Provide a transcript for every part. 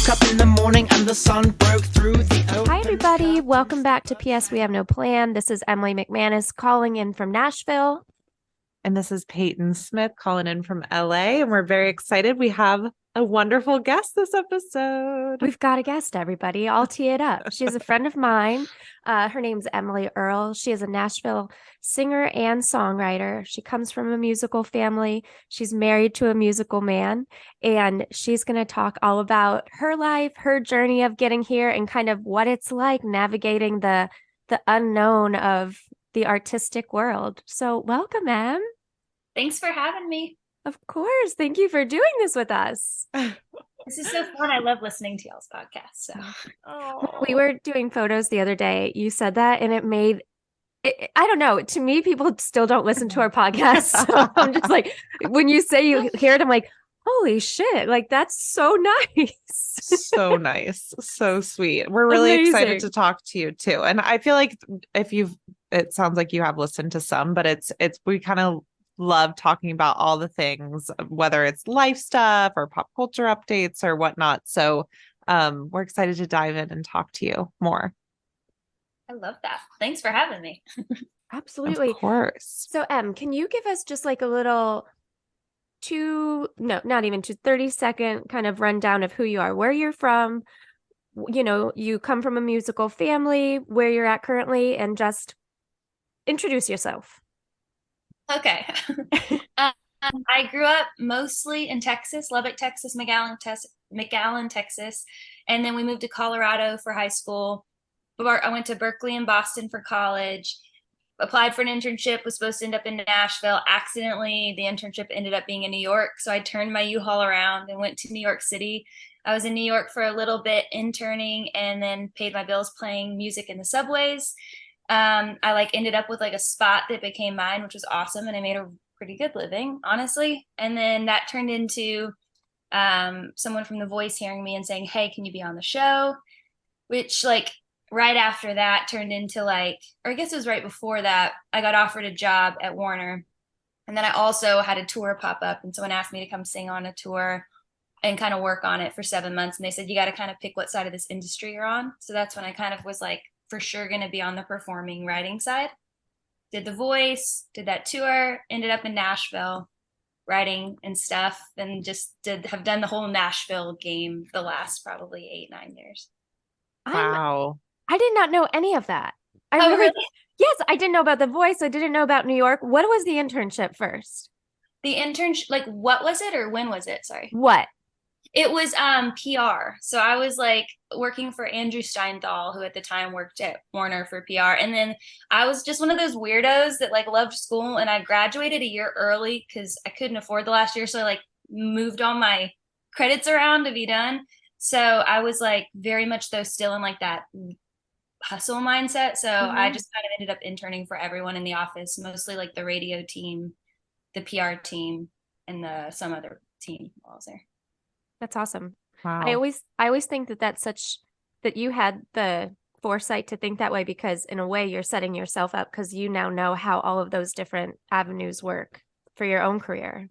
woke up in the morning and the sun broke through the open. Hi, everybody. Welcome back to PS We Have No Plan. This is Emily McManus calling in from Nashville. And this is Peyton Smith calling in from LA. And we're very excited. We have a wonderful guest this episode. We've got a guest, everybody. I'll tee it up. She's a friend of mine. Her name's Emily Earle. She is a Nashville singer and songwriter. She comes from a musical family. She's married to a musical man. And she's going to talk all about her life, her journey of getting here, and kind of what it's like navigating the unknown of the artistic world. So welcome, Em. Thanks for having me. Of course. Thank you for doing this with us. This is so fun. I love listening to y'all's podcast. So we were doing photos the other day. You said that, and it made it, I don't know. To me, people still don't listen to our podcast. So I'm just like, when you say you hear it, I'm like, holy shit. Like, that's so nice. So nice. So sweet. We're really excited to talk to you too. And I feel like it sounds like you have listened to some, but we kind of love talking about all the things, whether it's life stuff or pop culture updates or whatnot. So we're excited to dive in and talk to you more. I love that. Thanks for having me. Absolutely. Of course. So can you give us just like a little 30-second kind of rundown of who you are, where you're from, you come from a musical family, where you're at currently, and just introduce yourself. Okay. I grew up mostly in Texas, Lubbock, Texas, McAllen, Texas. And then we moved to Colorado for high school. I went to Berkeley and Boston for college, applied for an internship, was supposed to end up in Nashville. Accidentally, the internship ended up being in New York. So I turned my U-Haul around and went to New York City. I was in New York for a little bit interning and then paid my bills playing music in the subways. I ended up with a spot that became mine, which was awesome. And I made a pretty good living, honestly. And then that turned into someone from The Voice hearing me and saying, hey, can you be on the show? Which right after that turned into or I guess it was right before that, I got offered a job at Warner. And then I also had a tour pop up. And someone asked me to come sing on a tour and kind of work on it for 7 months. And they said, you got to kind of pick what side of this industry you're on. So that's when I kind of was for sure going to be on the performing writing side. Did The Voice, did that tour, ended up in Nashville writing and stuff, and just have done the whole Nashville game the last probably 8-9 years. Wow. I did not know any of that. Really? Yes, I didn't know about The Voice. I didn't know about New York. What was the internship first? The internship, what was it or when was it? Sorry. What? It was PR. So I was working for Andrew Steinthal, who at the time worked at Warner for PR. And then I was just one of those weirdos that loved school, and I graduated a year early because I couldn't afford the last year. So I moved all my credits around to be done. So I was very much though still in that hustle mindset. So I just kind of ended up interning for everyone in the office, mostly the radio team, the PR team, and some other team while I was there. That's awesome. Wow. I always think that you had the foresight to think that way, because in a way you're setting yourself up because you now know how all of those different avenues work for your own career.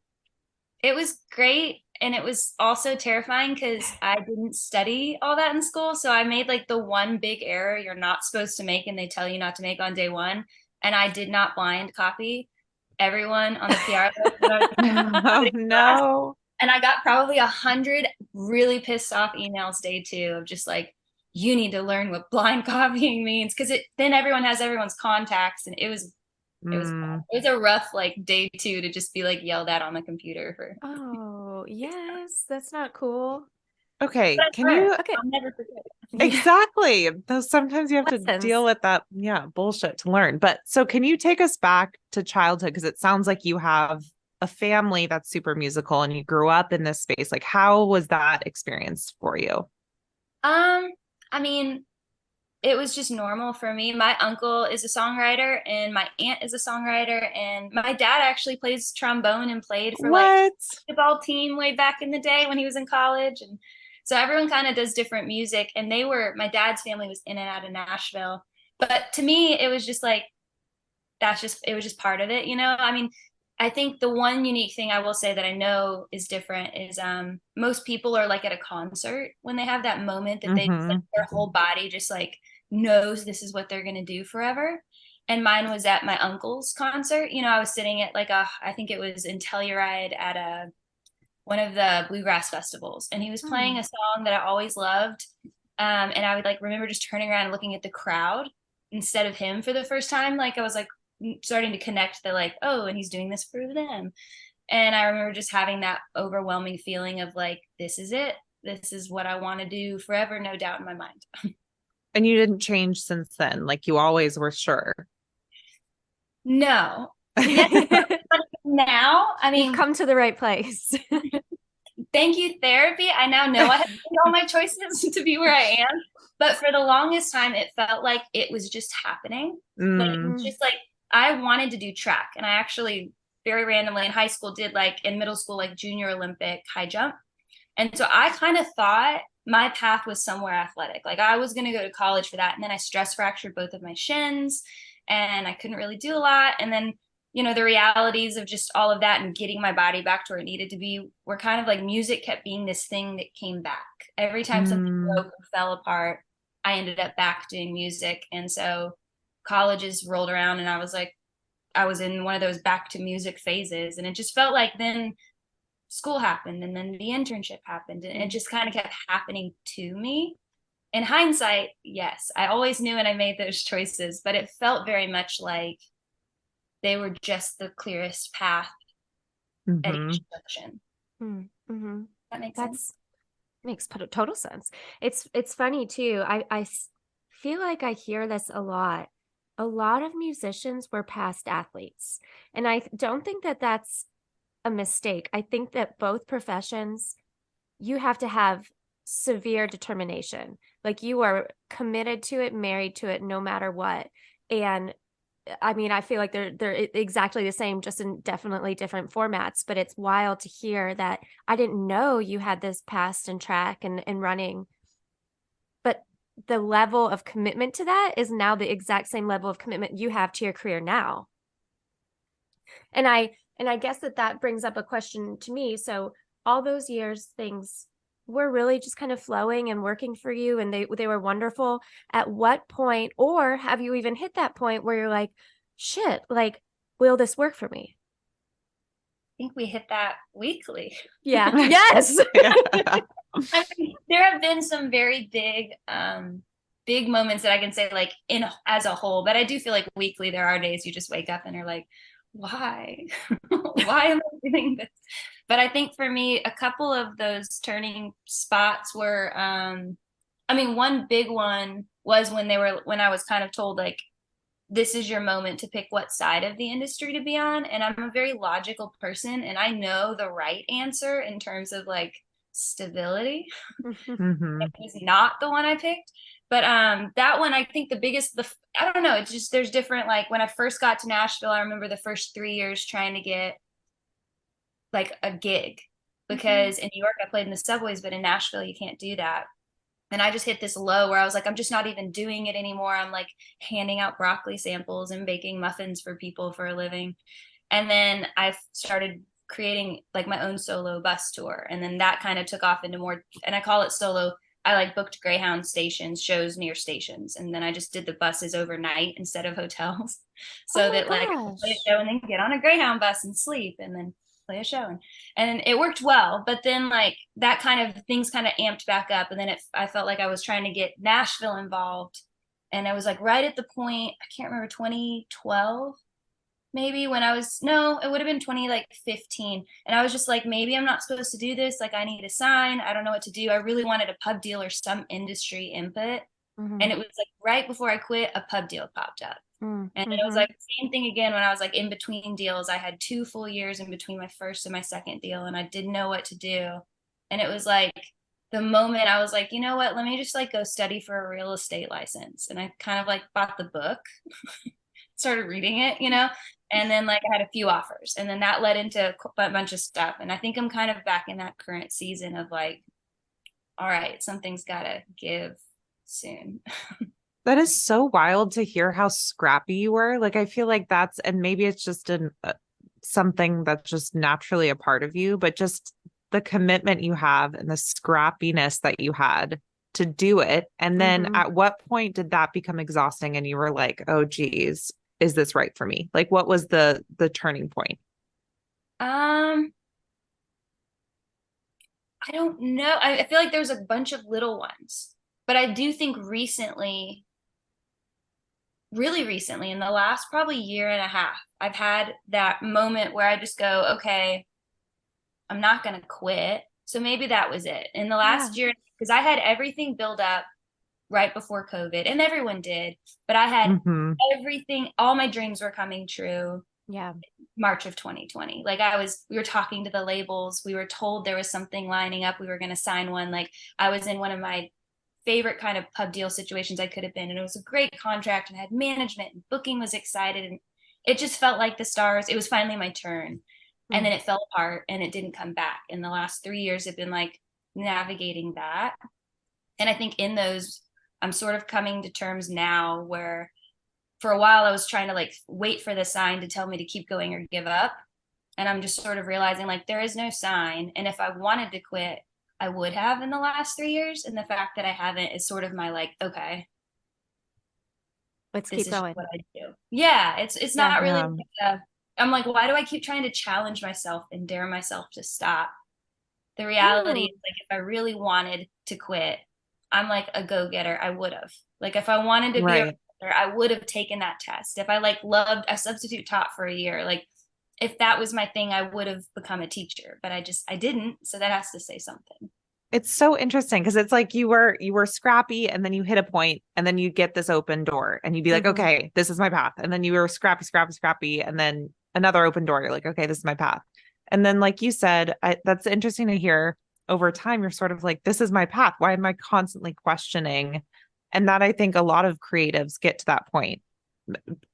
It was great. And it was also terrifying because I didn't study all that in school. So I made the one big error you're not supposed to make and they tell you not to make on day one. And I did not blind copy everyone on the PR list. Oh, no. And I got probably 100 really pissed off emails day two of just you need to learn what blind copying means, because then everyone has everyone's contacts, and it was a rough day two to just be yelled at on the computer for. Oh yes, that's not cool. Okay, can you? Okay, I'll never forget. Exactly. Though sometimes you have Lessons. to deal with that, bullshit to learn. But so can you take us back to childhood? Because it sounds like you have a family that's super musical and you grew up in this space. How was that experience for you? I mean, it was just normal for me. My uncle is a songwriter and my aunt is a songwriter, and my dad actually plays trombone and played for the basketball team way back in the day when he was in college. And so everyone kind of does different music, and my dad's family was in and out of Nashville. But to me, it was just it was just part of it, I mean, I think the one unique thing I will say that I know is different is most people are like at a concert when they have that moment that they just, like, their whole body just like knows this is what they're going to do forever. And mine was at my uncle's concert. You know, I was sitting at like I think it was in Telluride at one of the bluegrass festivals, and he was playing a song that I always loved. And I would like remember just turning around and looking at the crowd instead of him for the first time. Like I was like starting to connect the like, oh, and he's doing this for them. And I remember just having that overwhelming feeling of like, this is it. This is what I want to do forever, no doubt in my mind. And you didn't change since then, like you always were sure. No. Now, I mean, you've come to the right place. thank you, therapy. I now know I have made all my choices to be where I am. But for the longest time, it felt like it was just happening. Like, just like I wanted to do track. And I actually very randomly in high school did like in middle school, like junior Olympic high jump. And so I kind of thought my path was somewhere athletic. Like I was going to go to college for that. And then I stress fractured both of my shins and I couldn't really do a lot. And then, you know, the realities of just all of that and getting my body back to where it needed to be were kind of like music kept being this thing that came back. Every time something broke or fell apart, I ended up back doing music. And so colleges rolled around and I was like, I was in one of those back to music phases. And it just felt like then school happened and then the internship happened and it just kind of kept happening to me. In hindsight, yes, I always knew and I made those choices, but it felt very much like they were just the clearest path at each junction. That makes sense. Makes total sense. It's funny too. I feel like I hear this a lot. A lot of musicians were past athletes, and I don't think that that's a mistake. I think that both professions, you have to have severe determination. Like you are committed to it, married to it, no matter what. And I mean, I feel like they're exactly the same, just in definitely different formats. But it's wild to hear that I didn't know you had this past in track and running. But the level of commitment to that is now the exact same level of commitment you have to your career now. And I guess that brings up a question to me. So all those years, things were really just kind of flowing and working for you, and they were wonderful. At what point, or have you even hit that point where you're like, shit, like, will this work for me? I think we hit that weekly. Yeah. Yes. I mean, there have been some very big moments that I can say like in as a whole, but I do feel like weekly there are days you just wake up and are like, why? Why am I doing this? But I think for me, a couple of those turning spots were, I mean, one big one was when I was kind of told like, this is your moment to pick what side of the industry to be on. And I'm a very logical person and I know the right answer in terms of like stability. It was not the one I picked. But that one, I think I don't know, it's just, there's different, like when I first got to Nashville, I remember the first 3 years trying to get like a gig because in New York, I played in the subways, but in Nashville, you can't do that. And I just hit this low where I was like, I'm just not even doing it anymore. I'm like handing out broccoli samples and baking muffins for people for a living. And then I started creating like my own solo bus tour. And then that kind of took off into more, and I call it solo. I like booked Greyhound stations, shows near stations. And then I just did the buses overnight instead of hotels. So that like I play a show and then get on a Greyhound bus and sleep and then play a show. And it worked well. But then like that kind of things kind of amped back up. And then I felt like I was trying to get Nashville involved. And I was like right at the point, I can't remember, 2012. Maybe when it would have been 2015. And I was just like, maybe I'm not supposed to do this. Like I need a sign. I don't know what to do. I really wanted a pub deal or some industry input. And it was like right before I quit, a pub deal popped up. And it was like the same thing again when I was like in between deals. I had 2 full years in between my first and my second deal and I didn't know what to do. And it was like the moment I was like, you know what, let me just like go study for a real estate license. And I kind of like bought the book, started reading it, you know, and then like I had a few offers and then that led into a bunch of stuff. And I think I'm kind of back in that current season of like, all right, something's got to give soon. That is so wild to hear how scrappy you were. Like, I feel like and maybe it's just something that's just naturally a part of you, but just the commitment you have and the scrappiness that you had to do it. And then Mhm. at what point did that become exhausting and you were like, oh geez, is this right for me? Like what was the turning point? I don't know. I feel like there's a bunch of little ones, but I do think recently, really recently, in the last probably year and a half, I've had that moment where I just go, okay, I'm not going to quit. So maybe that was it. In the last year, because I had everything build up right before COVID, and everyone did, but I had Mm-hmm. everything, all my dreams were coming true. Yeah. March of 2020. Like we were talking to the labels. We were told there was something lining up. We were going to sign one. Like I was in one of my favorite kind of pub deal situations I could have been. And it was a great contract and had management and booking was excited. And it just felt like the stars. It was finally my turn. And then it fell apart and it didn't come back. And the last 3 years have been like navigating that. And I think in those, I'm sort of coming to terms now where for a while I was trying to like wait for the sign to tell me to keep going or give up. And I'm just sort of realizing like there is no sign. And if I wanted to quit, I would have in the last 3 years. And the fact that I haven't is sort of my like, okay, Let's this keep is going. what I do. Yeah, it's not really Yeah. like I'm like, why do I keep trying to challenge myself and dare myself to stop? The reality is like if I really wanted to quit, I'm like a go-getter. I would have. Like if I wanted to be a Right. writer, I would have taken that test. If I like loved a substitute taught for a year, like if that was my thing, I would have become a teacher, but I didn't. So that has to say something. It's so interesting because it's like you were scrappy and then you hit a point and then you get this open door and you'd be like, okay, this is my path. And then you were scrappy, scrappy, scrappy. And then another open door. You're like, okay, this is my path. And then, like you said, that's interesting to hear over time. You're sort of like, this is my path. Why am I constantly questioning? And that I think a lot of creatives get to that point.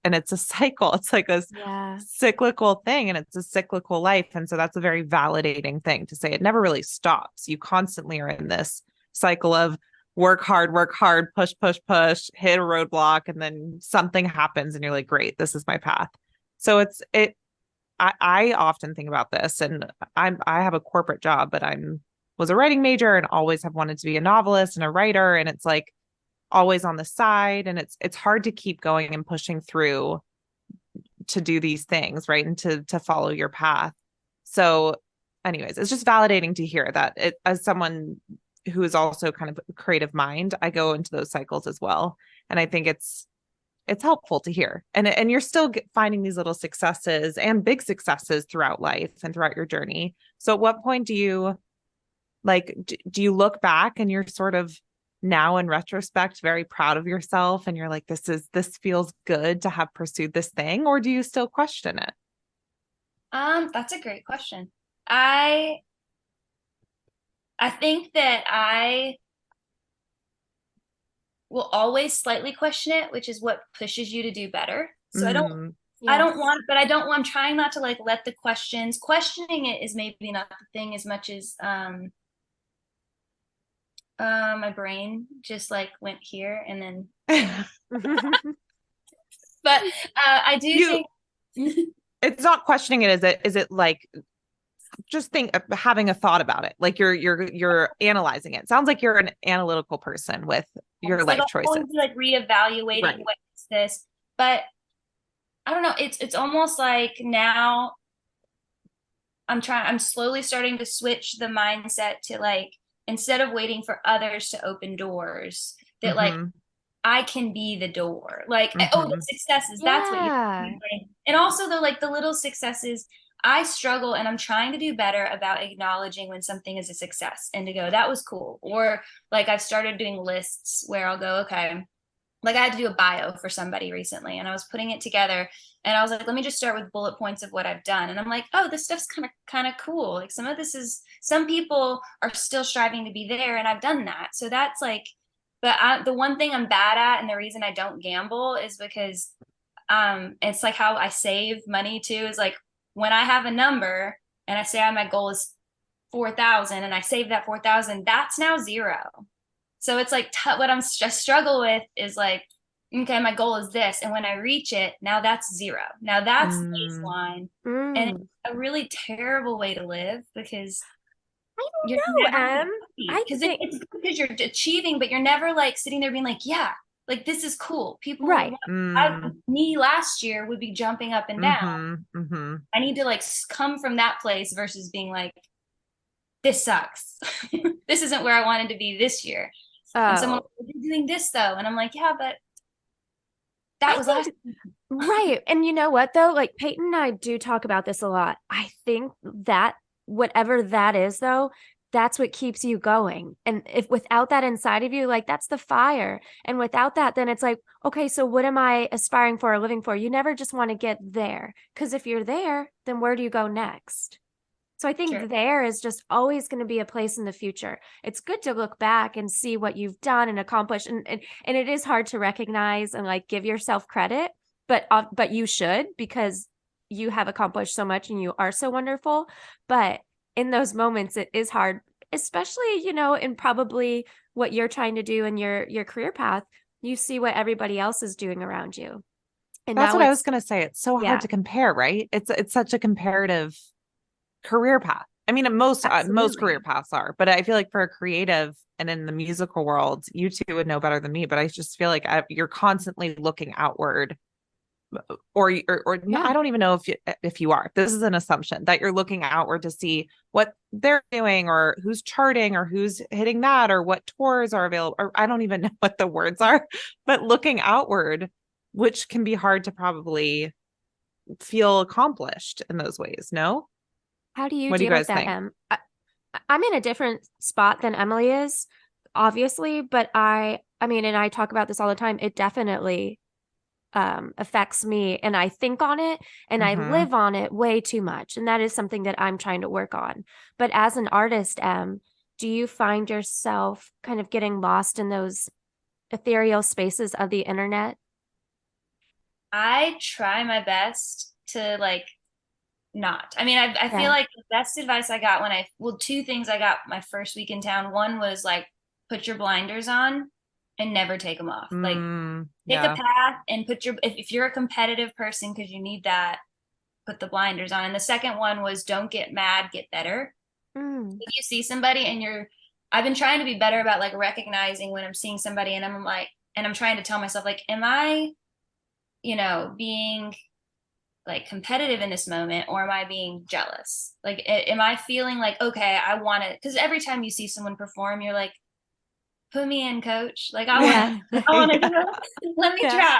And it's a cycle. It's like a Yeah. cyclical thing and it's a cyclical life. And so that's a very validating thing to say. It never really stops. You constantly are in this cycle of work hard, push, push, push, hit a roadblock, and then something happens and you're like, great, this is my path. So I often think about this and I have a corporate job, but was a writing major and always have wanted to be a novelist and a writer. And it's like always on the side. And it's hard to keep going and pushing through to do these things, right? And to follow your path. So anyways, it's just validating to hear that as someone who is also kind of a creative mind, I go into those cycles as well. And I think it's helpful to hear. And you're still finding these little successes and big successes throughout life and throughout your journey. So at what point do you do you look back and you're sort of now in retrospect very proud of yourself and you're like this feels good to have pursued this thing, or do you still question it? That's a great question. I think that I will always slightly question it, which is what pushes you to do better. So I don't want, but I don't want, I'm trying not to like let the questioning it is maybe not the thing as much as my brain just like went here and then but I do think it's not questioning it. Is it like just having a thought about it, like you're analyzing it? Sounds like you're an analytical person with your life choices. Always like reevaluating Right. what is this, but I don't know. It's almost like now I'm slowly starting to switch the mindset to like instead of waiting for others to open doors, that like I can be the door. Like oh, the successes. That's what you're doing. And also the like the little successes. I struggle and I'm trying to do better about acknowledging when something is a success and to go, that was cool. Or like I've started doing lists where I'll go, okay, like I had to do a bio for somebody recently and I was putting it together and I was like, let me just start with bullet points of what I've done. And I'm like, oh, this stuff's kind of cool. Like some people are still striving to be there and I've done that. So that's like, but the one thing I'm bad at and the reason I don't gamble is because it's like how I save money too, is like when I have a number and I say my goal is 4,000 and I save that 4,000, that's now zero. So it's like what I'm just struggle with is like okay, my goal is this. And when I reach it, now that's zero. Now that's Mm, baseline. And Mm. it's a really terrible way to live because I you're don't know, never Em. happy. I Because think it's because you're achieving, but you're never like sitting there being like, yeah, like this is cool. People would right. want, mm, me last year would be jumping up and down. mm-hmm. I need to like come from that place versus being like, this sucks. This isn't where I wanted to be this year. And someone, Oh, you're doing this though. And I'm like, yeah, but that I was last. think right. And you know what though? Like Peyton and I do talk about this a lot. I think that whatever that is though, that's what keeps you going. And if without that inside of you, like that's the fire. And without that, then it's like, okay, so what am I aspiring for or living for? You never just want to get there. Because if you're there, then where do you go next? So I Sure. think there is just always going to be a place in the future. It's good to look back and see what you've done and accomplished, and it is hard to recognize and like give yourself credit, but you should because you have accomplished so much and you are so wonderful. But in those moments, it is hard, especially in probably what you're trying to do in your career path. You see what everybody else is doing around you, and That's now what I was it's going to say. It's so hard yeah, to compare, right? It's such a comparative career path. I mean, most career absolutely, paths are, but I feel like for a creative and in the musical world, you two would know better than me. But I just feel like you're constantly looking outward, or no, yeah, I don't even know if you are. This is an assumption that you're looking outward to see what they're doing, or who's charting, or who's hitting that, or what tours are available. Or I don't even know what the words are, but looking outward, which can be hard to probably feel accomplished in those ways. No, How do you what do you deal with guys that, think? Em? I'm in a different spot than Emily is, obviously, but I mean, and I talk about this all the time. It definitely affects me, and I think on it, and I Mm-hmm. live on it way too much, and that is something that I'm trying to work on. But as an artist, do you find yourself kind of getting lost in those ethereal spaces of the internet? I try my best to like not. I mean, I feel Yeah. like the best advice I got well, two things I got my first week in town. One was like, put your blinders on and never take them off. Like, pick a Yeah. path and if you're a competitive person, because you need that, put the blinders on. And the second one was, don't get mad, get better. Mm, If you see somebody I've been trying to be better about like recognizing when I'm seeing somebody and I'm trying to tell myself, like, am I, being like competitive in this moment, or am I being jealous? Like, am I feeling like, okay, I want to, because every time you see someone perform, you're like, put me in, coach. Like, yeah. I want to Yeah. do it. Let me Yeah. try.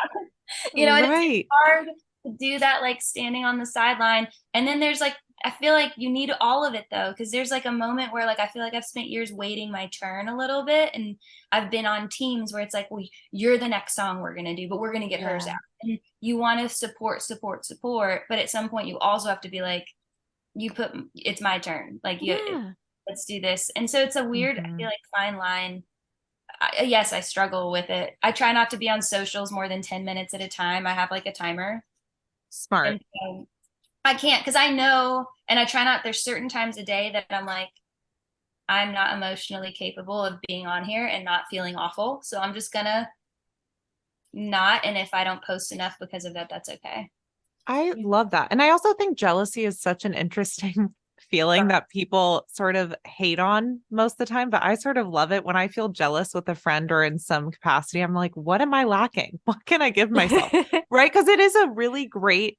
And it's Right. hard to do that, like standing on the sideline. And then there's like, I feel like you need all of it though, because there's like a moment where like I feel like I've spent years waiting my turn a little bit, and I've been on teams where it's like, well, you're the next song we're gonna do, but we're gonna get hers Yeah. out. And you want to support, but at some point you also have to be like, it's my turn. Like, Yeah. let's do this. And so it's a weird, I Mm-hmm. feel like, fine line. Yes, I struggle with it. I try not to be on socials more than 10 minutes at a time. I have like a timer. Smart. And so I can't, because I know, and I try not, there's certain times a day that I'm like, I'm not emotionally capable of being on here and not feeling awful. So I'm just gonna not. And if I don't post enough because of that, that's okay. I love that. And I also think jealousy is such an interesting feeling that people sort of hate on most of the time, but I sort of love it when I feel jealous with a friend or in some capacity. I'm like, what am I lacking? What can I give myself? Right? Because it is a really great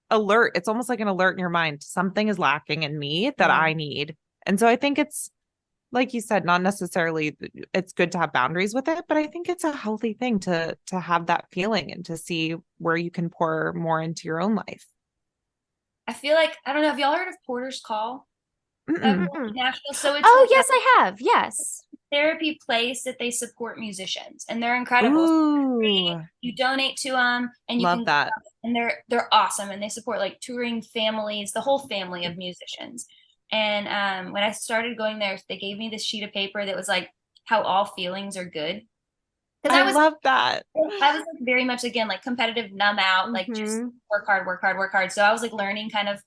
alert. It's almost like an alert in your mind. Something is lacking in me that Yeah. I need. And so I think it's like you said, not necessarily it's good to have boundaries with it, but I think it's a healthy thing to have that feeling and to see where you can pour more into your own life. I feel like, I don't know, have y'all heard of Porter's Call? Ever Mm-mm. in Nashville? So it's Oh, like a yes, I have. Yes. therapy place that they support musicians, and they're incredible. Ooh, You donate to them, and you love can, that. and they're awesome, and they support like touring families, the whole family of musicians. And when I started going there, they gave me this sheet of paper that was like, how all feelings are good. Because I love that. I was like very much, again, like competitive, numb out, like just Hmm. work hard, work hard, work hard. So I was like learning kind of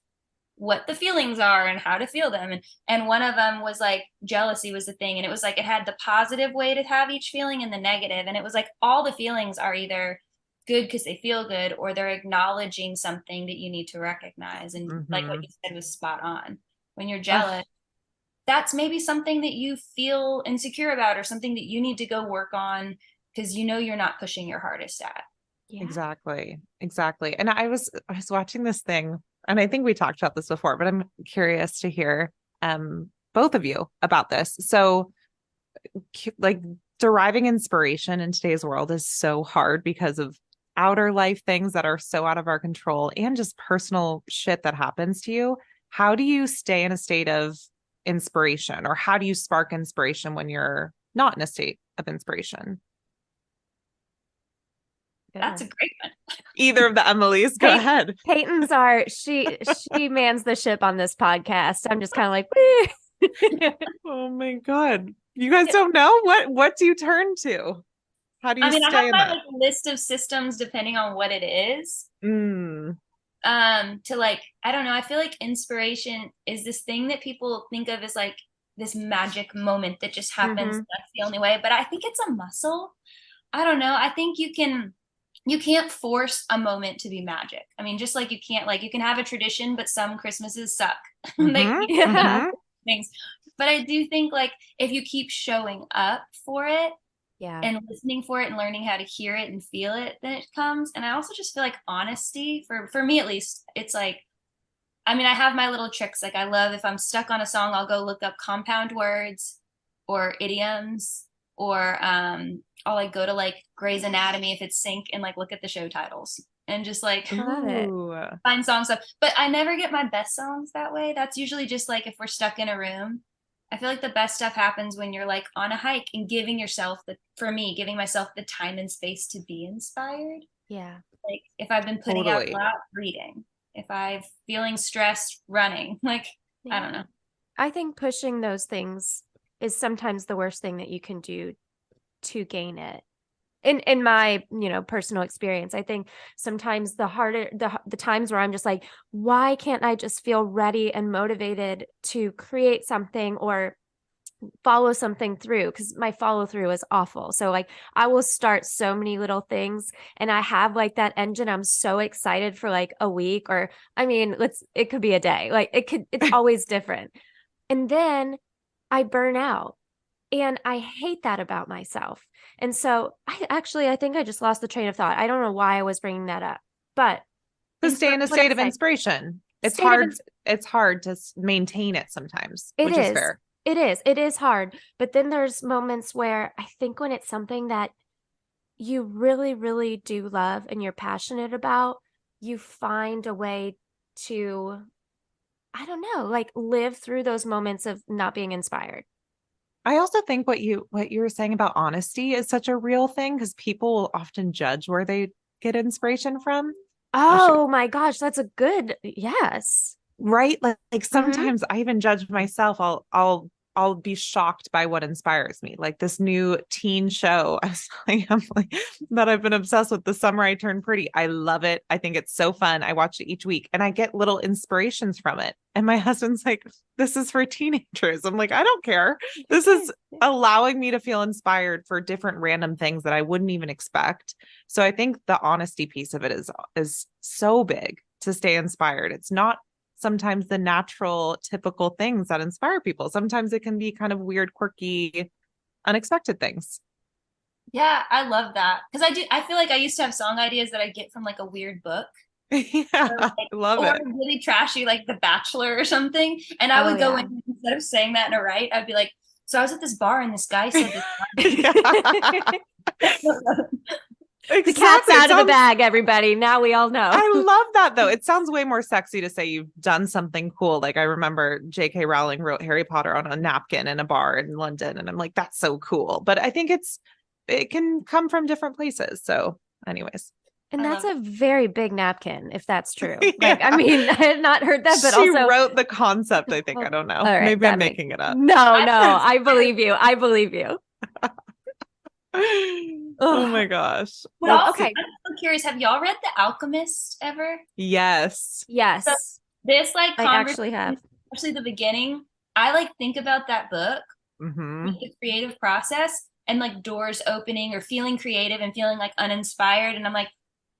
what the feelings are and how to feel them. And one of them was like, jealousy was the thing. And it was like, it had the positive way to have each feeling and the negative. And it was like, all the feelings are either good because they feel good, or they're acknowledging something that you need to recognize. And like what Mhm. you said was spot on. When you're Ugh. jealous, that's maybe something that you feel insecure about, or something that you need to go work on because you know you're not pushing your hardest at. Yeah. Exactly. Exactly. And I was watching this thing, and I think we talked about this before, but I'm curious to hear both of you about this. So like deriving inspiration in today's world is so hard because of outer life things that are so out of our control and just personal shit that happens to you. How do you stay in a state of inspiration, or how do you spark inspiration when you're not in a state of inspiration? That's a great one. Either of the Emilys, go ahead. Peyton's she mans the ship on this podcast. I'm just kind of like, Oh my God. You guys don't know? What do you turn to? How do you I mean, I stay have in my that? like list of systems depending on what it is. Mm, To like, I don't know, I feel like inspiration is this thing that people think of as like this magic moment that just happens. Mhm. That's the only way. But I think it's a muscle. I don't know. I think you can't force a moment to be magic. I mean, just like you can have a tradition, but some Christmases suck. mhm, Yeah. mhm. Things. But I do think like if you keep showing up for it Yeah. and listening for it and learning how to hear it and feel it, then it comes. And I also just feel like honesty, for me at least, it's like, I mean, I have my little tricks. Like I love, if I'm stuck on a song, I'll go look up compound words or idioms, or I'll like go to like Grey's Anatomy if it's sync, and like look at the show titles and just like I love it. Ooh. find songs up. But I never get my best songs that way. That's usually just like if we're stuck in a room. I feel like the best stuff happens when you're like on a hike and giving yourself for me, giving myself the time and space to be inspired. Yeah. Like if I've been putting out Totally. loud, reading. If I'm feeling stressed, running. Like, I don't know. I think pushing those things is sometimes the worst thing that you can do to gain it. In my, personal experience, I think sometimes the times where I'm just like, why can't I just feel ready and motivated to create something or follow something through, because my follow through is awful. So like I will start so many little things and I have like that engine. I'm so excited for like a week, or I mean, it could be a day. Like it's always different. And then I burn out. And I hate that about myself. And so I think I just lost the train of thought. I don't know why I was bringing that up, but To stay in a what did I state of say? inspiration. It's State of hard. ins- It's hard to maintain it sometimes, It which is is. fair. It is hard. But then there's moments where I think when it's something that you really, really do love and you're passionate about, you find a way to, I don't know, like live through those moments of not being inspired. I also think what you were saying about honesty is such a real thing, because people will often judge where they get inspiration from. Oh my gosh, that's a good, yes. Right? Like Mhm. sometimes I even judge myself. I'll be shocked by what inspires me. Like this new teen show I was telling Emily that I've been obsessed with, The Summer I Turned Pretty. I love it. I think it's so fun. I watch it each week and I get little inspirations from it. And my husband's like, this is for teenagers. I'm like, I don't care. This is allowing me to feel inspired for different random things that I wouldn't even expect. So I think the honesty piece of it is so big to stay inspired. It's not sometimes the natural, typical things that inspire people. Sometimes it can be kind of weird, quirky, unexpected things. Yeah, I love that. Because I feel like I used to have song ideas that I get from like a weird book. Yeah, Or, like, I love or it. really trashy, like The Bachelor or something. And I Oh, would go yeah. in, instead of saying that in a right, I'd be like, so I was at this bar and this guy said this. The cat's Exactly. It out of the sounds, bag, everybody. Now we all know. I love that though. It sounds way more sexy to say you've done something cool. Like I remember J.K. Rowling wrote Harry Potter on a napkin in a bar in London, and I'm like, that's so cool. But I think it can come from different places. So, anyways. And I that's love a very big napkin, if that's true. Like, Yeah. I mean, I had not heard that, but She also, wrote the concept, I think. I don't know. all right, Maybe that I'm makes making it up. no, I- I believe you. I believe you. Oh Ugh. my gosh. But Well, also, okay. I'm so curious, have y'all read The Alchemist ever? Yes. Yes, This like I actually conversation, have. especially the beginning, I like think about that book, Hmm. the creative process, and like doors opening or feeling creative and feeling like uninspired. And I'm like,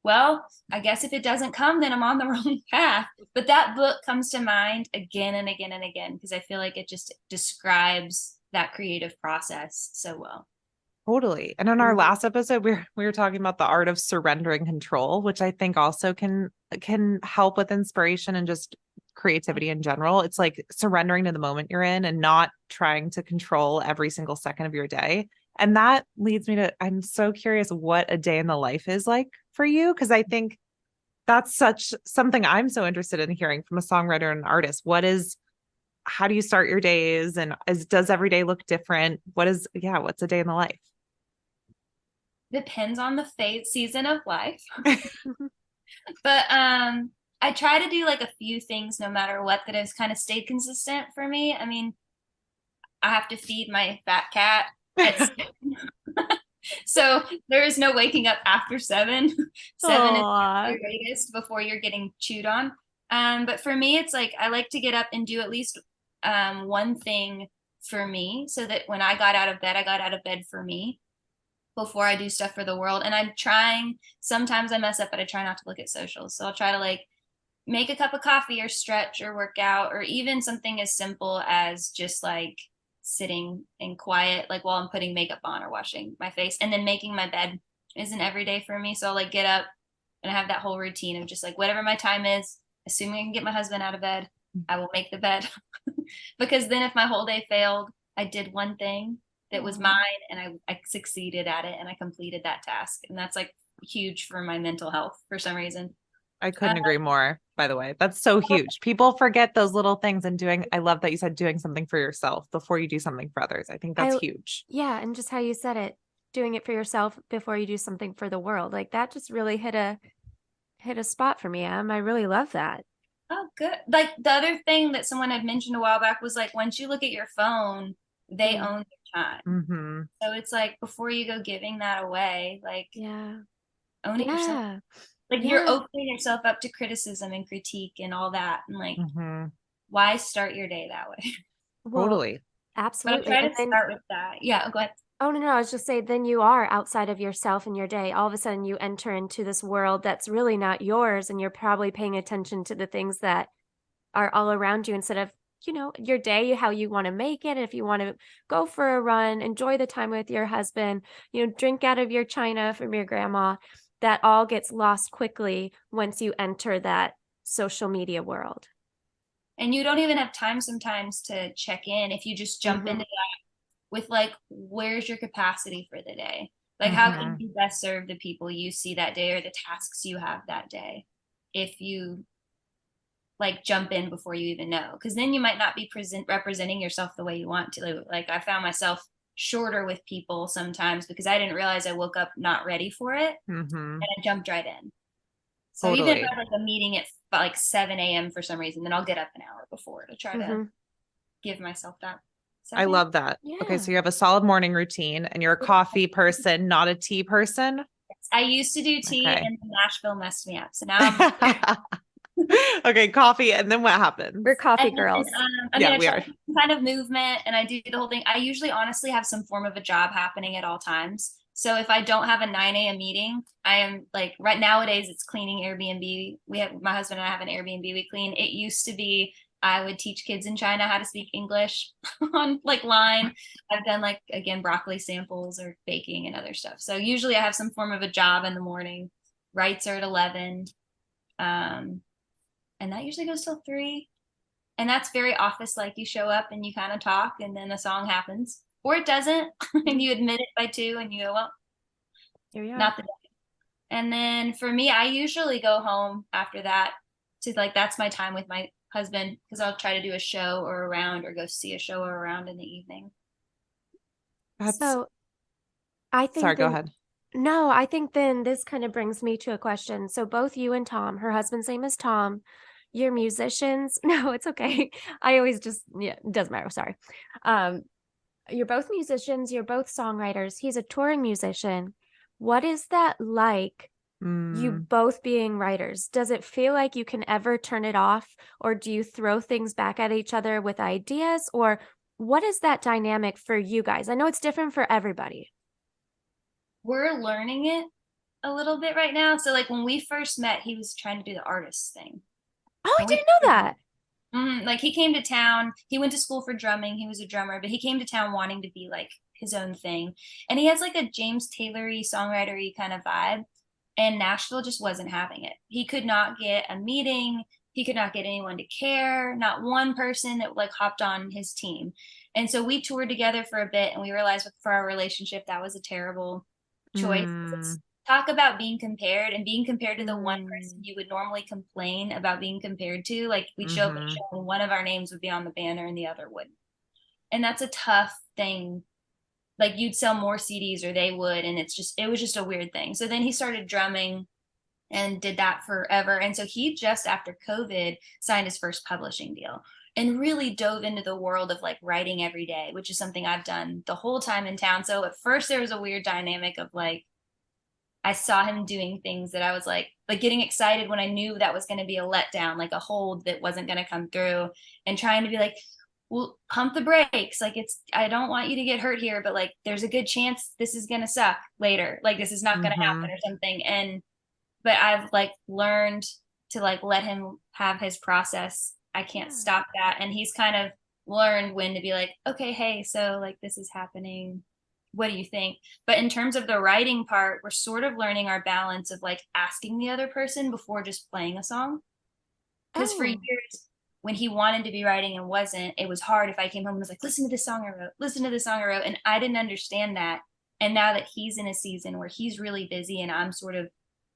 well, I guess if it doesn't come, then I'm on the wrong path. But that book comes to mind again and again and again because I feel like it just describes that creative process so well. Totally. And in our Mhm. last episode, we were talking about the art of surrendering control, which I think also can help with inspiration and just creativity in general. It's like surrendering to the moment you're in and not trying to control every single second of your day. And that leads me to, I'm so curious what a day in the life is like for you, because I think that's such something I'm so interested in hearing from a songwriter and an artist. How do you start your days, and does every day look different? What's a day in the life? Depends on the season of life. But I try to do like a few things no matter what that has kind of stayed consistent for me. I mean, I have to feed my fat cat at 7. So there is no waking up after 7. 7 is Aw. the latest before you're getting chewed on. But for me, it's like I like to get up and do at least one thing for me so that when I got out of bed, I got out of bed for me before I do stuff for the world. And I'm trying, sometimes I mess up, but I try not to look at socials. So I'll try to like make a cup of coffee or stretch or work out, or even something as simple as just like sitting in quiet, like while I'm putting makeup on or washing my face. And then making my bed is an everyday for me. So I'll like get up and I have that whole routine of just like whatever my time is, assuming I can get my husband out of bed, I will make the bed. Because then if my whole day failed, I did one thing that was mine and I succeeded at it and I completed that task. And that's like huge for my mental health for some reason. I couldn't agree more, by the way. That's so huge. People forget those little things and I love that you said doing something for yourself before you do something for others. I think that's huge. Yeah, and just how you said it, doing it for yourself before you do something for the world. Like that just really hit a spot for me, Em. I really love that. Oh, good. Like the other thing that someone had mentioned a while back was like once you look at your phone, they own your time. Mm-hmm. So it's like before you go giving that away, like own it yourself. Like you're opening yourself up to criticism and critique and all that. And like, why start your day that way? Well, totally. Absolutely. But I try to start with that. Yeah, go ahead. Oh, no, I was just saying, then you are outside of yourself in your day. All of a sudden, you enter into this world that's really not yours, and you're probably paying attention to the things that are all around you instead of, your day, how you want to make it. If you want to go for a run, enjoy the time with your husband, drink out of your china from your grandma, that all gets lost quickly once you enter that social media world. And you don't even have time sometimes to check in if you just jump into that with like, where's your capacity for the day? Like, how can you best serve the people you see that day or the tasks you have that day? If you like jump in before you even know, because then you might not be representing yourself the way you want to. Like I found myself shorter with people sometimes because I didn't realize I woke up not ready for it and I jumped right in. So even if I have like a meeting at like 7 a.m. for some reason, then I'll get up an hour before to try to give myself that. I love that. Yeah. Okay, so you have a solid morning routine and you're a coffee person, not a tea person. I used to do tea and Nashville messed me up. So now I'm okay, coffee, and then what happens? We're coffee girls. We are. Kind of movement, and I do the whole thing. I usually honestly have some form of a job happening at all times. So if I don't have a 9 a.m. meeting, I am like nowadays it's cleaning Airbnb. My husband and I have an Airbnb we clean. It used to be I would teach kids in China how to speak English on like line. I've done like, again, broccoli samples or baking and other stuff. So usually I have some form of a job in the morning. Rights are at 11. And that usually goes till 3. And that's very office like. You show up and you kind of talk and then a song happens. Or it doesn't. And you admit it by 2 and you go, well, here we are. Not the day. And then for me, I usually go home after that to like, that's my time with my husband because I'll try to do a show or a round or go see a show or a round in the evening. So I think Sorry, go ahead. No, I think then this kind of brings me to a question. So both you and Tom, her husband's name is Tom, you're musicians. No, it's okay. I always it doesn't matter. Sorry. You're both musicians. You're both songwriters. He's a touring musician. What is that like? You both being writers? Does it feel like you can ever turn it off, or do you throw things back at each other with ideas, or what is that dynamic for you guys? I know it's different for everybody. We're learning it a little bit right now. So like when we first met, he was trying to do the artist thing. Oh, I And we didn't know that. like he came to town. He went to school for drumming. He was a drummer, but he came to town wanting to be like his own thing. And he has like a James Taylor-y, songwriter-y kind of vibe. And Nashville just wasn't having it. He could not get a meeting. He could not get anyone to care. Not one person that like hopped on his team. And so we toured together for a bit, and we realized for our relationship that was a terrible choice. Mm, Talk about being compared and being compared to the one Mm. person you would normally complain about being compared to. Like we'd show up at a mhm. show and one of our names would be on the banner and the other wouldn't. And that's a tough thing. Like you'd sell more CDs or they would, and it was just a weird thing. So then he started drumming and did that forever. And so he just after COVID signed his first publishing deal and really dove into the world of like writing every day, which is something I've done the whole time in town. So at first there was a weird dynamic of like I saw him doing things that I was like getting excited when I knew that was going to be a letdown, like a hold that wasn't going to come through, and trying to be like, well, pump the brakes. Like I don't want you to get hurt here, but like there's a good chance this is going to suck later. Like this is not going to happen Mhm. or something. But I've like learned to like let him have his process. I can't Yeah. stop that. And he's kind of learned when to be like, okay, hey, so like this is happening. What do you think? But in terms of the writing part, we're sort of learning our balance of like asking the other person before just playing a song. Because for Oh, years, when he wanted to be writing and wasn't, it was hard if I came home and was like, listen to this song I wrote, listen to this song I wrote. And I didn't understand that. And now that he's in a season where he's really busy and I'm sort of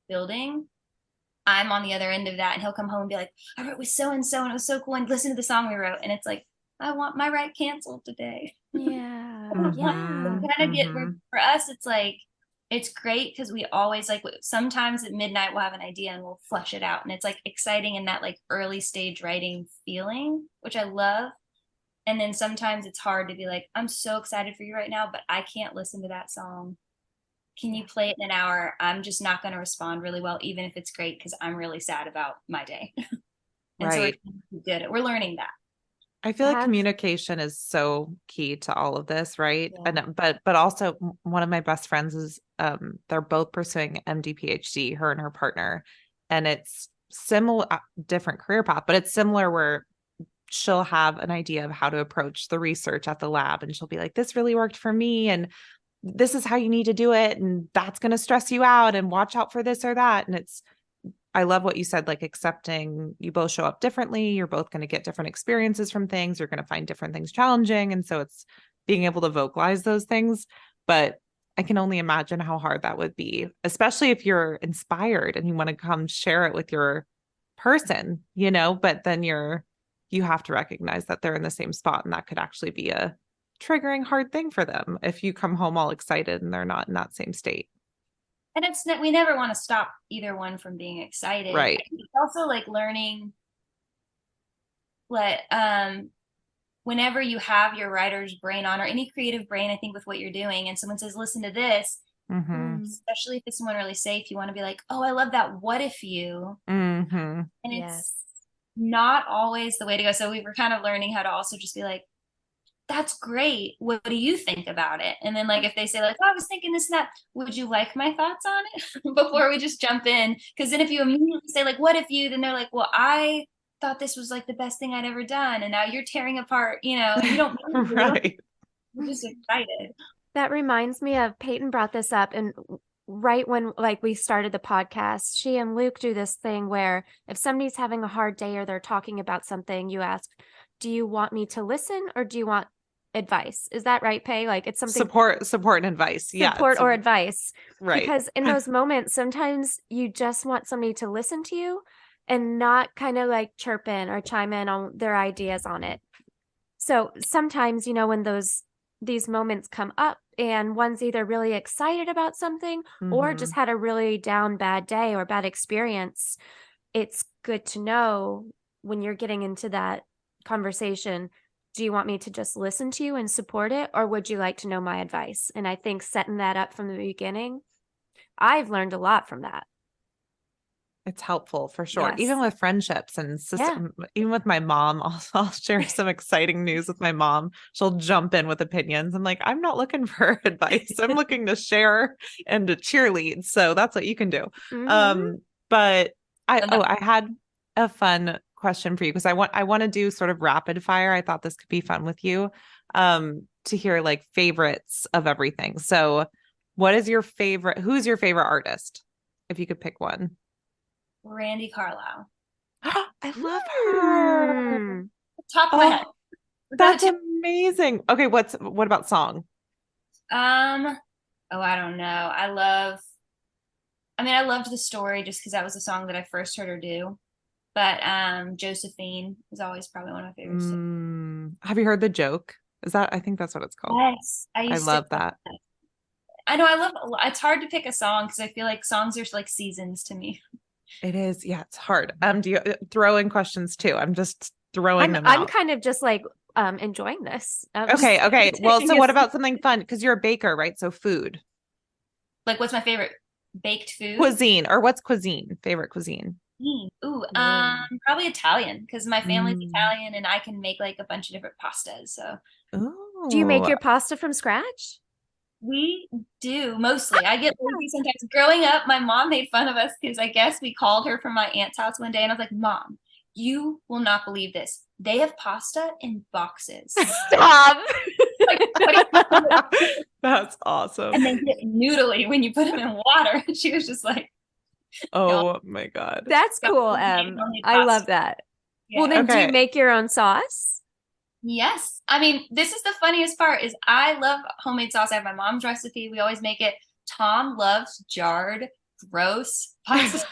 building, I'm on the other end of that. And he'll come home and be like, I wrote with so and so and it was so cool. And listen to the song we wrote. And it's like, I want my write canceled today. yeah. Mhm. Yeah. Kind of get Mhm. for us, it's like it's great because we always like sometimes at midnight we'll have an idea and we'll flesh it out. And it's like exciting in that like early stage writing feeling, which I love. And then sometimes it's hard to be like, I'm so excited for you right now, but I can't listen to that song. Can you play it in an hour? I'm just not going to respond really well, even if it's great, because I'm really sad about my day. And so Right. we're good. We're learning that. I feel I like have, communication is so key to all of this, right? Yeah. And but also one of my best friends is they're both pursuing MD PhD, her and her partner, and it's similar different career path, but it's similar where she'll have an idea of how to approach the research at the lab and she'll be like, this really worked for me and this is how you need to do it and that's going to stress you out and watch out for this or that. And it's I love what you said, like accepting you both show up differently. You're both going to get different experiences from things. You're going to find different things challenging. And so it's being able to vocalize those things. But I can only imagine how hard that would be, especially if you're inspired and you want to come share it with your person, but then you have to recognize that they're in the same spot. And that could actually be a triggering hard thing for them if you come home all excited and they're not in that same state. And we never want to stop either one from being excited. Right. I think it's also like learning what whenever you have your writer's brain on or any creative brain, I think with what you're doing, and someone says, listen to this, Mm-hmm. especially if it's someone really safe, you want to be like, oh, I love that. What if you? Mm-hmm. And yes. it's not always the way to go. So we were kind of learning how to also just be like, that's great. What do you think about it? And then like if they say like, oh, I was thinking this and that, would you like my thoughts on it before we just jump in? Because then if you immediately say like, what if you, then they're like, well, I thought this was like the best thing I'd ever done. And now you're tearing apart, and you don't mean to. Right. You're just excited. That reminds me of Peyton brought this up, and right when like we started the podcast, she and Luke do this thing where if somebody's having a hard day or they're talking about something, you ask, do you want me to listen or do you want advice? Is that right, Pay? Like it's something Support and advice. Yeah. support or advice. Right. Because in those moments, sometimes you just want somebody to listen to you and not kind of like chirp in or chime in on their ideas on it. So sometimes, when these moments come up and one's either really excited about something or just had a really down bad day or bad experience, it's good to know when you're getting into that conversation, do you want me to just listen to you and support it, or would you like to know my advice? And I think setting that up from the beginning, I've learned a lot from that. It's helpful for sure. Yes. Even with friendships and even with my mom, I'll share some exciting news with my mom. She'll jump in with opinions. I'm like, I'm not looking for advice. I'm looking to share and to cheerlead. So that's what you can do. Mhm. But I had a fun question for you because I want to do sort of rapid fire. I thought this could be fun with you. To hear like favorites of everything. So who's your favorite artist? If you could pick one. Randy Carlisle. I love her. Mm. Top of my head. That's amazing. Okay, what about song? I don't know. I loved the story just because that was the song that I first heard her do. But Josephine is always probably one of my favorites. Have you heard The Joke? I think that's what it's called. Yes. I love that. I know it's hard to pick a song because I feel like songs are like seasons to me. It is. Yeah, it's hard. Do you throw in questions too? I'm just throwing them out. I'm kind of just like enjoying this. Okay. Well, so what about something fun? Because you're a baker, right? So food. Like what's my favorite baked food? Cuisine, or what's favorite cuisine? Ooh, probably Italian because my family's Italian and I can make like a bunch of different pastas. So do you make your pasta from scratch? We do mostly. I get lazy sometimes. Growing up, my mom made fun of us because I guess we called her from my aunt's house one day and I was like, Mom, you will not believe this. They have pasta in boxes. Stop. That's awesome. And they get noodly when you put them in water. And she was just like, oh my God. That's cool, Em. I love that. Yeah. Well, then do you make your own sauce? Yes. I mean, this is the funniest part is I love homemade sauce. I have my mom's recipe. We always make it. Tom loves jarred, gross pasta.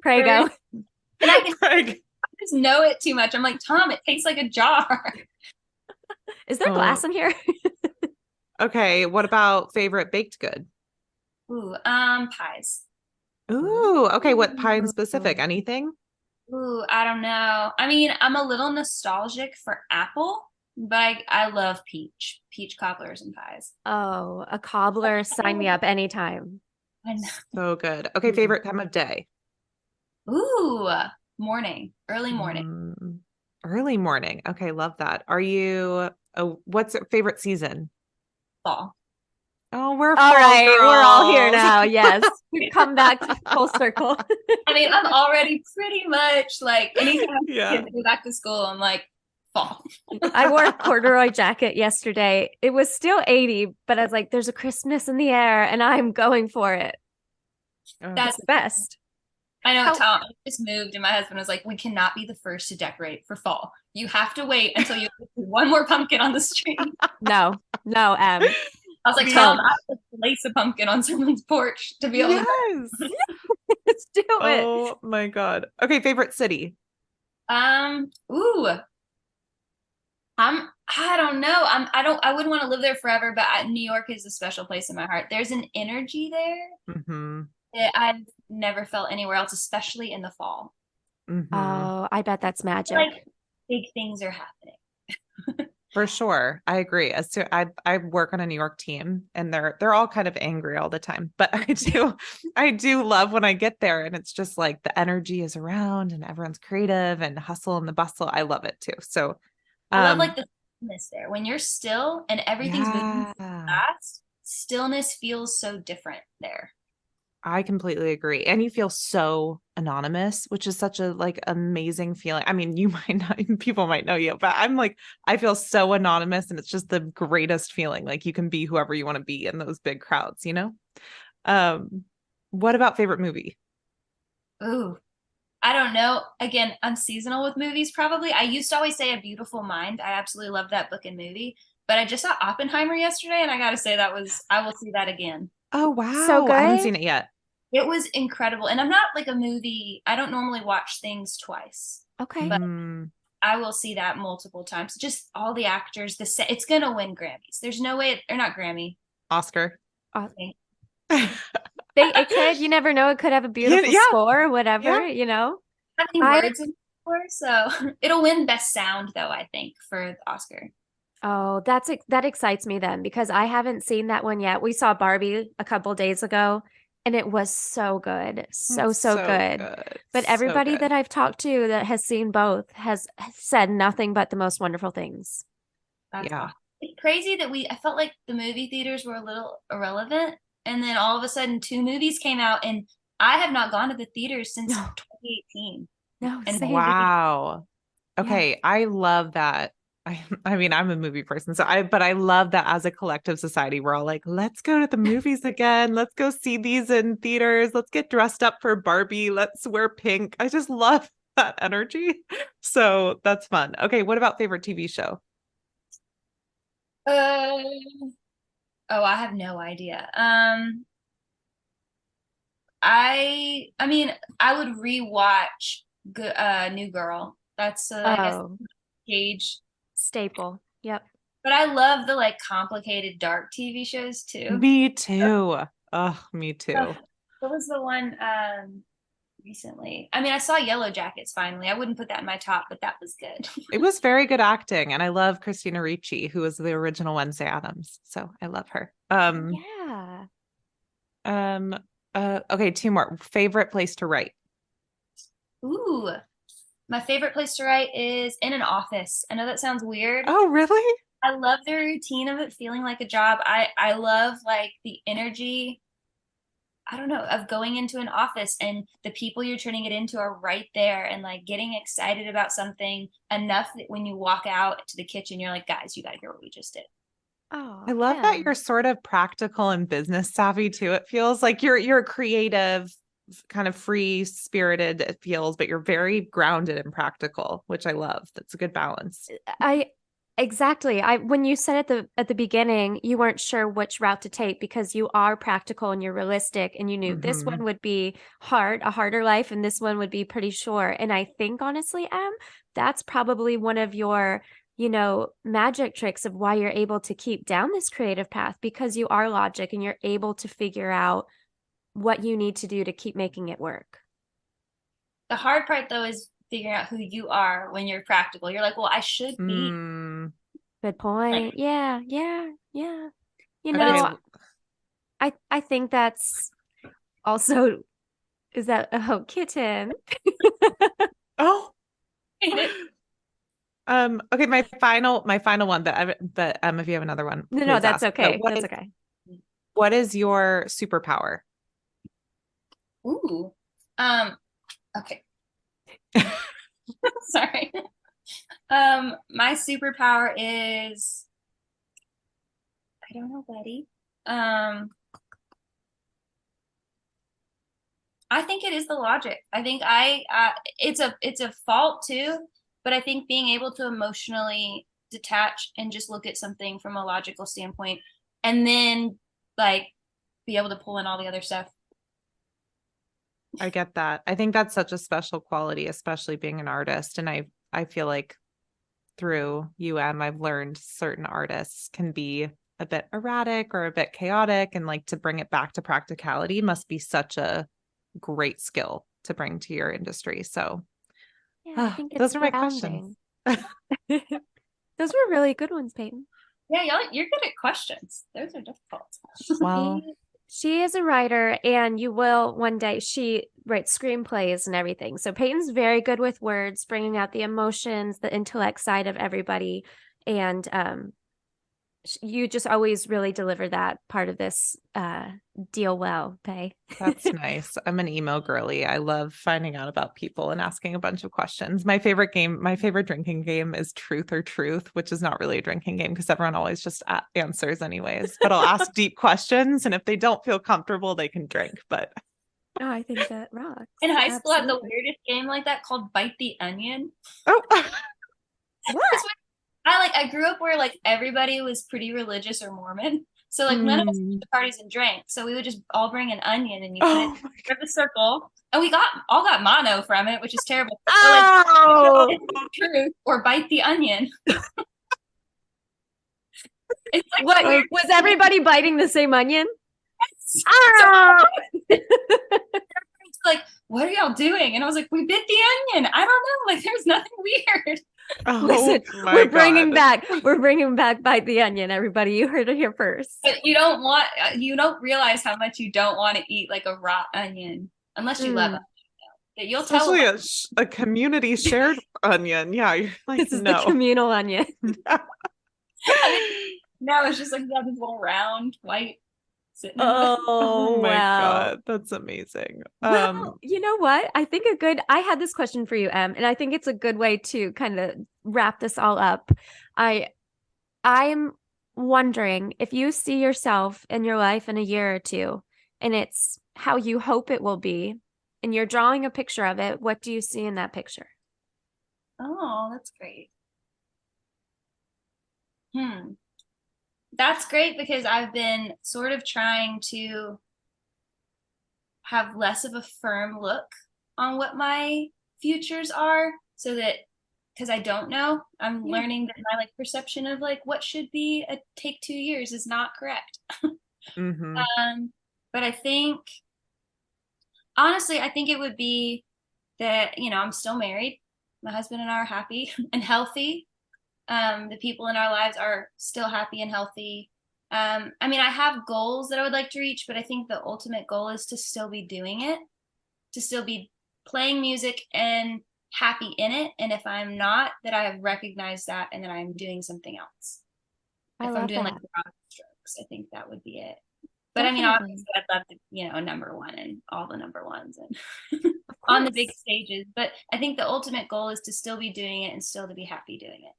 Prego. And I just know it too much. I'm like, Tom, it tastes like a jar. Is there glass in here? Okay. What about favorite baked good? Ooh, pies. Ooh, okay. What pie in specific? Anything? Ooh, I don't know. I mean, I'm a little nostalgic for apple, but I love peach cobblers and pies. Oh, a cobbler, sign me up anytime. I know. So good. Okay, favorite time of day? Ooh, morning, early morning. Early morning. Okay, love that. What's your favorite season? Fall. Oh, we're all right. girls. We're all here now. Yes, we've come back full circle. I mean, I'm already pretty much like anytime kids go back to school, I'm like fall. I wore a corduroy jacket yesterday. It was still 80, but I was like, "There's a crispness in the air, and I'm going for it." That's the best. I know, Tom. I just moved, and my husband was like, "We cannot be the first to decorate for fall. You have to wait until you put one more pumpkin on the street." No. I was like, Tom, I have to place a pumpkin on someone's porch to be able to. Let's do it. Oh my God. Okay, favorite city. I don't know. I wouldn't want to live there forever, but New York is a special place in my heart. There's an energy there that I've never felt anywhere else, especially in the fall. Oh, I bet that's magic. Like big things are happening. For sure. I agree. I work on a New York team and they're all kind of angry all the time, but I do love when I get there and it's just like the energy is around and everyone's creative and hustle and the bustle. I love it too. So I love like the stillness there when you're still and everything's moving fast. Stillness feels so different there. I completely agree. And you feel so anonymous, which is such a like amazing feeling. I mean, people might know you, but I'm like, I feel so anonymous and it's just the greatest feeling. Like you can be whoever you want to be in those big crowds, you know? What about favorite movie? Ooh, I don't know. Again, I'm seasonal with movies probably. I used to always say A Beautiful Mind. I absolutely loved that book and movie, but I just saw Oppenheimer yesterday and I got to say I will see that again. Oh, wow. So good. I haven't seen it yet. It was incredible. And I'm not like a movie. I don't normally watch things twice. Okay. But I will see that multiple times. Just all the actors, it's going to win Grammys. There's no way, or not Grammy. Oscar. It could, you never know. It could have a beautiful score or whatever, you know? How many words in the score? So it'll win Best Sound though, I think, for the Oscar. Oh, that excites me then because I haven't seen that one yet. We saw Barbie a couple days ago. And it was so good. So, It's so good. good. But So everybody good. that I've talked to that has seen both has said nothing but the most wonderful things. That's Yeah. awesome. It's crazy that I felt like the movie theaters were a little irrelevant. And then all of a sudden 2 movies came out and I have not gone to the theaters since No. 2018. No, And same. Wow. Okay, I love that. I mean, I'm a movie person, but I love that as a collective society, we're all like, let's go to the movies again. Let's go see these in theaters. Let's get dressed up for Barbie. Let's wear pink. I just love that energy. So that's fun. Okay, what about favorite TV show? Uh, oh, I have no idea. I mean, I would rewatch New Girl. That's I guess Oh, Cage. staple. Yep. But I love the like complicated dark TV shows too. Me too. Oh, me Oh, too. what was the one recently? I mean, I saw Yellow Jackets finally. I wouldn't put that in my top, but that was good. It was very good acting, and I love Christina Ricci, who was the original Wednesday Addams. So I love her. Yeah. Um, okay, 2 more. Favorite place to write? Ooh, my favorite place to write is in an office. I know that sounds weird. Oh, really? I love the routine of it feeling like a job. I love like the energy, I don't know, of going into an office and the people you're turning it into are right there and like getting excited about something enough that when you walk out to the kitchen, you're like, guys, you got to hear what we just did. Oh, I love that yeah. you're sort of practical and business savvy too. It feels like you're creative, kind of free spirited, it feels, but you're very grounded and practical, which I love. That's a good balance. I exactly. I when you said at the beginning, you weren't sure which route to take because you are practical and you're realistic and you knew this Mhm. one would be hard, a harder life, and this one would be pretty short. And I think honestly, that's probably one of your, magic tricks of why you're able to keep down this creative path because you are logic and you're able to figure out what you need to do to keep making it work. The hard part though is figuring out who you are when you're practical. You're like, well, I should be Mm, Good point. like, Yeah, yeah, yeah. You but it's okay. know, I think that's also is that kitten. Oh, it. okay. My final one, but if you have another one, No, please that's ask. But okay. That's okay. what is your superpower? Ooh. Okay. Sorry. My superpower is I don't know, buddy. I think it is the logic. I think it's a fault too, but I think being able to emotionally detach and just look at something from a logical standpoint and then like be able to pull in all the other stuff. I get that. I think that's such a special quality, especially being an artist. And I feel like through I've learned certain artists can be a bit erratic or a bit chaotic, and like to bring it back to practicality must be such a great skill to bring to your industry. So Yeah, I think it's those are my questions. grounding. Those were really good ones, Peyton. Yeah, you're good at questions. Those are difficult. Well, She is a writer, and you will one day. She writes screenplays and everything. So Peyton's very good with words, bringing out the emotions, the intellect side of everybody, and you just always really deliver that part of this deal well, Pay. that's nice. I'm an emo girly. I love finding out about people and asking a bunch of questions. My favorite drinking game is Truth or Truth, which is not really a drinking game because everyone always just answers anyways. But I'll ask deep questions, and if they don't feel comfortable, they can drink. But Oh, I think that rocks. In high school, I had the Absolutely. weirdest game like that called Bite the Onion. oh, What? I grew up where like everybody was pretty religious or Mormon. So like none of us went to parties and drank. So we would just all bring an onion and you put it in the circle. And we all got mono from it, which is terrible. So like oh, truth or bite the onion. It's like What the weirdest was everybody biting the same onion? So Oh! like, what are y'all doing? And I was like, we bit the onion. I don't know. Like, there's nothing weird. Oh, Listen, my we're bringing God. back Bite the Onion, everybody. You heard it here first. But you don't realize how much you don't want to eat like a raw onion unless you love it. That you'll tell Especially them. a community shared onion. Yeah, you're like, This is no. the communal onion. No, it's just like you have this little round white sitting. Oh, my wow. God, that's amazing. Well, you know what? I think I had this question for you, Em, and I think it's a good way to kind of wrap this all up. I'm wondering if you see yourself in your life in a year or two, and it's how you hope it will be, and you're drawing a picture of it, what do you see in that picture? Oh, that's great. That's great because I've been sort of trying to have less of a firm look on what my futures are, so that, because I don't know, I'm learning that my like perception of like what should be a take 2 years is not correct. But I think, honestly, I think it would be that, you know, I'm still married. My husband and I are happy and healthy. The people in our lives are still happy and healthy. I mean, I have goals that I would like to reach, but I think the ultimate goal is to still be doing it, to still be playing music and happy in it. And if I'm not, that I have recognized that and that I'm doing something else. If I'm doing like broad strokes, I think that would be it. But I mean, obviously, I'd love to, you know, number one and all the number ones and on the big stages. But I think the ultimate goal is to still be doing it and still to be happy doing it.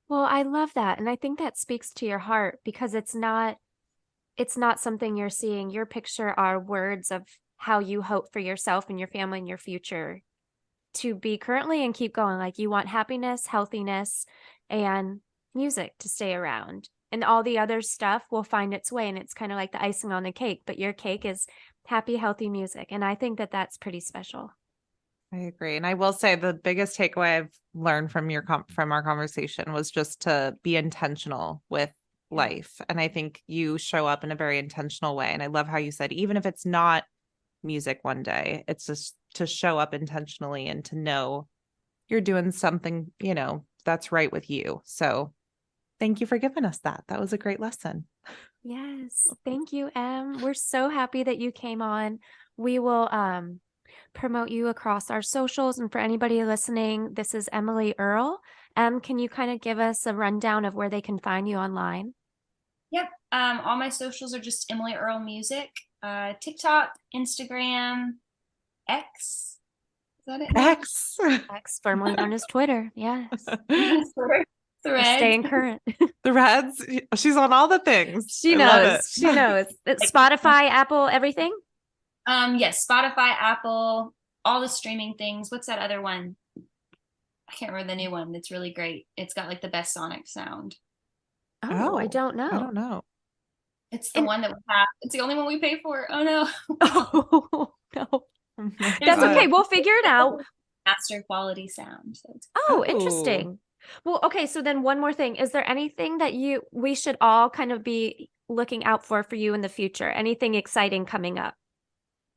Well, I love that. And I think that speaks to your heart, because it's not something you're seeing. Your picture are words of how you hope for yourself and your family and your future to be currently and keep going. Like, you want happiness, healthiness, and music to stay around. And all the other stuff will find its way. And it's kind of like the icing on the cake. But your cake is happy, healthy music. And I think that that's pretty special. I agree. And I will say the biggest takeaway I've learned from from our conversation was just to be intentional with life. And I think you show up in a very intentional way. And I love how you said, even if it's not music one day, it's just to show up intentionally and to know you're doing something, you know, that's right with you. So thank you for giving us that. That was a great lesson. Yes. Thank you, Em. We're so happy that you came on. We will promote you across our socials. And for anybody listening, this is Emily Earle. Can you kind of give us a rundown of where they can find you online? Yep. All my socials are just Emily Earle Music. TikTok, Instagram, X. Is that it? X, formerly known as Twitter. Yes. Threads. Staying current. The Reds. She's on all the things. She knows. She knows. Spotify, Apple, everything. Yes, Spotify, Apple, all the streaming things. What's that other one? I can't remember the new one. It's really great. It's got like the best sonic sound. Oh, I don't know. I don't know. It's the one that we have. It's the only one we pay for. Oh no. Oh no. That's okay. We'll figure it out. Master quality sound. So interesting. Well, okay. So then one more thing. Is there anything that we should all kind of be looking out for you in the future? Anything exciting coming up?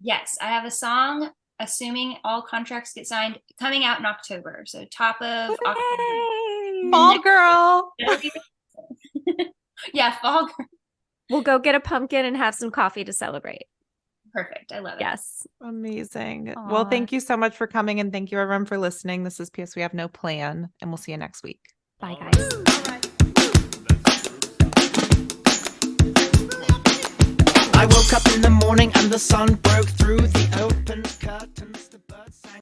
Yes, I have a song, assuming all contracts get signed, coming out in October. So top of October. Fall girl. Yeah, fall girl. We'll go get a pumpkin and have some coffee to celebrate. Perfect. I love it. Yes. Amazing. Aww. Well, thank you so much for coming, and thank you everyone for listening. This is PS We Have No Plan, and we'll see you next week. Bye, guys. I woke up in the morning and the sun broke through the open curtain.